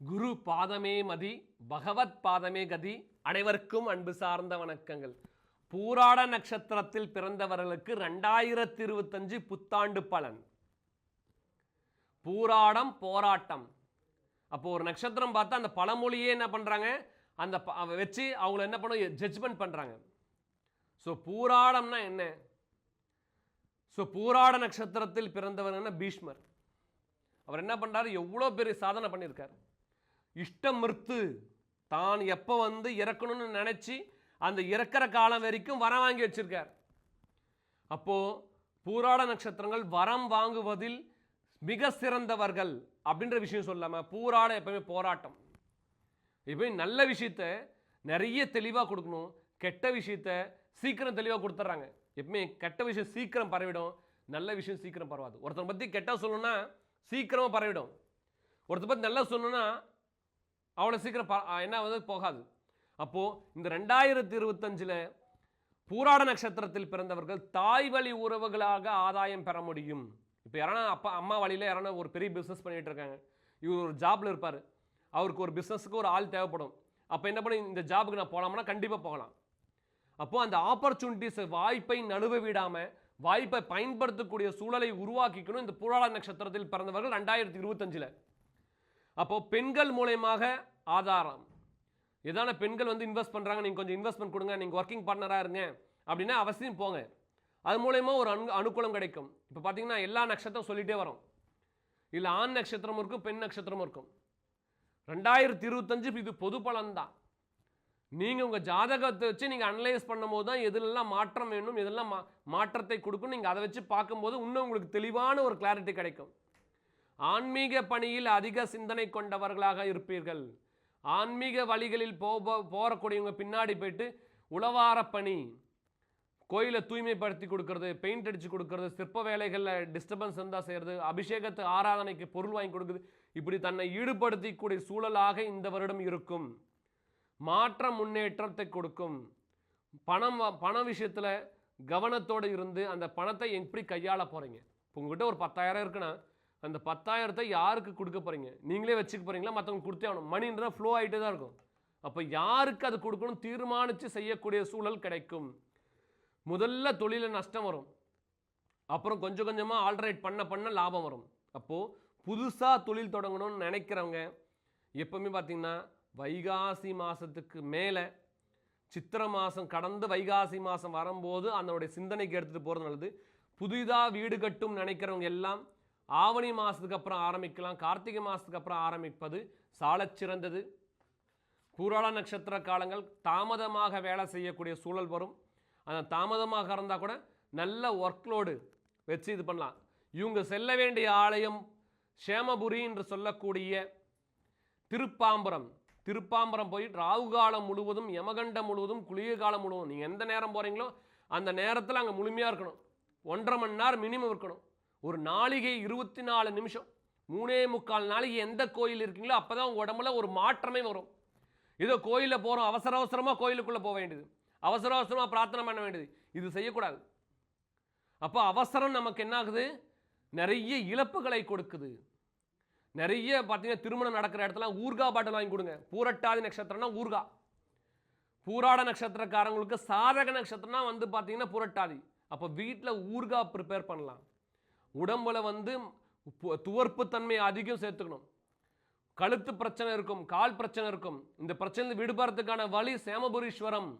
குரு பாதமே மதி, பகவத் பாதமே கதி. அனைவருக்கும் அன்பு சார்ந்த வணக்கங்கள். பூராட நட்சத்திரத்தில் பிறந்தவர்களுக்கு 2025 புத்தாண்டு பலன். பூராடம் போராட்டம். அப்போ ஒரு நட்சத்திரம் பார்த்தா அந்த பழமொழியே என்ன பண்றாங்க, அந்த வச்சு அவங்கள என்ன பண்ண ஜட்ஜ்மெண்ட் பண்றாங்க. ஸோ பூராடம்னா என்ன? ஸோ பூராட நட்சத்திரத்தில் பிறந்தவர் பீஷ்மர். அவர் என்ன பண்றாரு, எவ்வளோ பெரிய சாதனை பண்ணியிருக்கார். இஷ்டமிருத்து தான் எப்போ இறக்கணும்னு நினைச்சு அந்த இறக்கிற காலம் வரைக்கும் வரம் வாங்கி வச்சிருக்கார். அப்போ பூராட நட்சத்திரங்கள் வரம் வாங்குவதில் மிக சிறந்தவர்கள் அப்படின்ற விஷயம் சொல்லாம பூராட எப்பவுமே போராட்டம். எப்பயும் நல்ல விஷயத்த நிறைய தெளிவாக கொடுக்கணும், கெட்ட விஷயத்த சீக்கிரம் தெளிவாக கொடுத்துட்றாங்க. எப்பவுமே கெட்ட விஷயம் சீக்கிரம் பரவிடும், நல்ல விஷயம் சீக்கிரம் பரவாது. ஒருத்தரை பற்றி கெட்ட சொல்லணும்னா சீக்கிரமாக பரவிடும், ஒருத்தரை பற்றி நல்லா சொல்லணும்னா அவ்வளோ சீக்கிரம் என்ன போகாது. அப்போது இந்த 2025 பூராட நட்சத்திரத்தில் பிறந்தவர்கள் தாய் வழி உறவுகளாக ஆதாயம் பெற முடியும். இப்போ யாரானா அப்பா அம்மா வழியில் யாரானா ஒரு பெரிய பிஸ்னஸ் பண்ணிகிட்டு இருக்காங்க, இவர் ஒரு ஜாபில் இருப்பார், அவருக்கு ஒரு பிஸ்னஸுக்கு ஒரு ஆள் தேவைப்படும். அப்போ என்ன பண்ணி இந்த ஜாபுக்கு நான் போகலாம்னா கண்டிப்பாக போகலாம். அப்போது அந்த ஆப்பர்ச்சுனிட்டிஸ் வாய்ப்பை நழுவ விடாமல் வாய்ப்பை பயன்படுத்தக்கூடிய சூழலை உருவாக்கிக்கணும் இந்த பூராட நட்சத்திரத்தில் பிறந்தவர்கள் 2025. அப்போ பெண்கள் மூலயமாக ஆதாரம். எதான பெண்கள் இன்வெஸ்ட் பண்ணுறாங்க, நீங்கள் கொஞ்சம் இன்வெஸ்ட்மெண்ட் கொடுங்க, நீங்கள் ஒர்க்கிங் பார்ட்னராக இருங்க அப்படின்னா அவசியம் போங்க. அது மூலயமா ஒரு அனுகூலம் கிடைக்கும். இப்போ பார்த்தீங்கன்னா எல்லா நட்சத்திரம் சொல்லிகிட்டே வரோம், இல்லை ஆண் நட்சத்திரமும் இருக்கும் பெண் நட்சத்திரமும் இருக்கும். 2025 இது பொது பலன் தான். நீங்கள் உங்கள் ஜாதகத்தை வச்சு நீங்கள் அனலைஸ் பண்ணும்போது தான் எதுலெல்லாம் மாற்றம் வேணும், எதெல்லாம் மாற்றத்தை கொடுக்கும், நீங்கள் அதை வச்சு பார்க்கும்போது இன்னும் உங்களுக்கு தெளிவான ஒரு கிளாரிட்டி கிடைக்கும். ஆன்மீக பணியில் அதிக சிந்தனை கொண்டவர்களாக இருப்பீர்கள். ஆன்மீக வழிகளில் போகக்கூடியவங்க பின்னாடி போயிட்டு உளவார பணி, கோயிலை தூய்மைப்படுத்தி கொடுக்கறது, பெயிண்ட் அடித்து கொடுக்கறது, சிற்ப வேலைகளில் டிஸ்டர்பன்ஸ் இருந்தால் செய்கிறது, அபிஷேகத்து ஆராதனைக்கு பொருள் வாங்கி கொடுக்குது, இப்படி தன்னை ஈடுபடுத்திக்கூடிய சூழலாக இந்த வருடம் இருக்கும். மாற்ற முன்னேற்றத்தை கொடுக்கும். பண விஷயத்தில் கவனத்தோடு இருந்து அந்த பணத்தை எப்படி கையாள போகிறீங்க. இப்போ உங்கள்கிட்ட ஒரு 10,000 இருக்குன்னா அந்த 10,000 யாருக்கு கொடுக்க போகிறீங்க? நீங்களே வச்சுக்க போகிறீங்களா, மற்றவங்க கொடுத்தே ஆகணும்? மணின்றதான் ஃப்ளோ ஆகிட்டே தான் இருக்கும். அப்போ யாருக்கு அது கொடுக்கணும் தீர்மானித்து செய்யக்கூடிய சூழல் கிடைக்கும். முதல்ல தொழிலில் நஷ்டம் வரும், அப்புறம் கொஞ்சம் கொஞ்சமாக ஆல்டரேட் பண்ண லாபம் வரும். அப்போது புதுசாக தொழில் தொடங்கணும்னு நினைக்கிறவங்க எப்பவுமே பார்த்திங்கன்னா வைகாசி மாதத்துக்கு மேலே, சித்திரை மாதம் கடந்து வைகாசி மாதம் வரும்போது அதனுடைய சிந்தனைக்கு எடுத்துகிட்டு போகிறது நல்லது. புதிதாக வீடு கட்டும் நினைக்கிறவங்க எல்லாம் ஆவணி மாதத்துக்கு அப்புறம் ஆரம்பிக்கலாம், கார்த்திகை மாதத்துக்கு அப்புறம் ஆரம்பிப்பது சாலச் சிறந்தது. பூராட நட்சத்திர காலங்கள் தாமதமாக வேலை செய்யக்கூடிய சூழல் வரும். அந்த தாமதமாக இருந்தால் கூட நல்ல ஒர்க்லோடு வச்சு இது பண்ணலாம். இவங்க செல்ல வேண்டிய ஆலயம் சேமபுரி என்று சொல்லக்கூடிய திருப்பாம்பரம் போய் ராகு காலம் முழுவதும், யமகண்டம் முழுவதும், குளிய காலம் முழுவதும் நீங்கள் எந்த நேரம் போகிறீங்களோ அந்த நேரத்தில் அங்கே முழுமையாக இருக்கணும். 1.5 மணி நேரம் மினிமம் இருக்கணும். ஒரு நாளிகை 24 நிமிஷம், 3.25 நாளைக்கு எந்த கோயில் இருக்கீங்களோ அப்போ தான் உங்கள் உடம்புல ஒரு மாற்றமே வரும். ஏதோ கோயிலில் போகிறோம், அவசரமாக கோயிலுக்குள்ளே போக வேண்டியது, அவசரமாக பிரார்த்தனை பண்ண வேண்டியது, இது செய்யக்கூடாது. அப்போ அவசரம் நமக்கு என்ன ஆகுது, நிறைய இழப்புகளை கொடுக்குது. நிறைய பார்த்தீங்கன்னா திருமணம் நடக்கிற இடத்துல ஊர்கா பாட்டில் வாங்கி கொடுங்க. பூரட்டாதி நட்சத்திரம்னா ஊர்கா. பூராட நட்சத்திரக்காரங்களுக்கு சாதக நட்சத்திரம்னா பார்த்தீங்கன்னா புரட்டாதி. அப்போ வீட்டில் ஊர்கா ப்ரிப்பேர் பண்ணலாம். உடம்புல துவர்ப்பு தன்மை அதிகம் சேர்த்துக்கணும். கழுத்து பிரச்சனை இருக்கும், கால் பிரச்சனை இருக்கும், இந்த பிரச்சனை விடுபடுறதுக்கான வழி சேமபுரீஸ்வரம்.